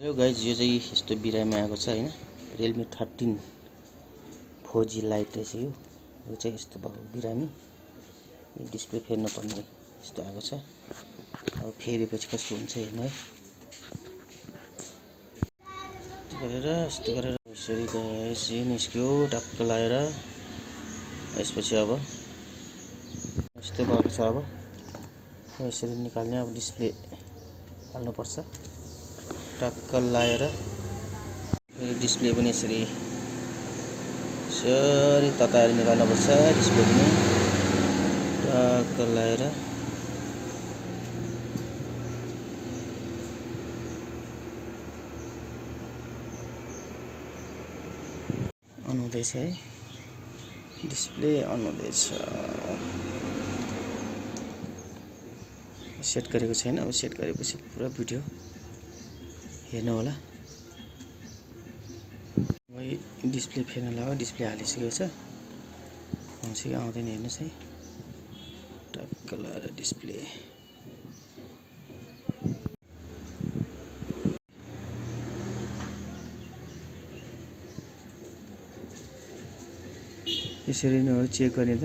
Hello guys, यो चाहिँ यस्तो बिरामी आएको छ हैन। Realme 13 4G लाइट रहेछ यो चाहिँ यस्तो भएको बिरामी। यो डिस्प्ले फेर्नु पर्ने यस्तो आएको छ। अब फेरेपछि कस्तो हुन्छ हेर्नु है। यस्तो गरेर यसरी गाइस निस्क्यो टक्क लाएर। यसपछि अब यस्तो भएको छ। अब यसरी निकाल्ने, अब डिस्प्ले हाल्नु पर्छ टक्क लाएर। डिस्प्ले पनि यसरी तताएर निकाल्नु पर्छ। डिस्प्ले पनि टक्क लाएर अन हुँदैछ है। डिस्प्ले अन हुँदैछ। सेट गरेको छैन। अब सेट गरेपछि पुरा भिडियो हेर्नु होला। डिस्प्ले फेर्न लाग्यो। डिस्प्ले हालिसकेको छ। आउँछ कि आउँदैन हेर्नुस् है। टक्क लाएर डिस्प्ले यसरी नै हो चेक गर्ने त।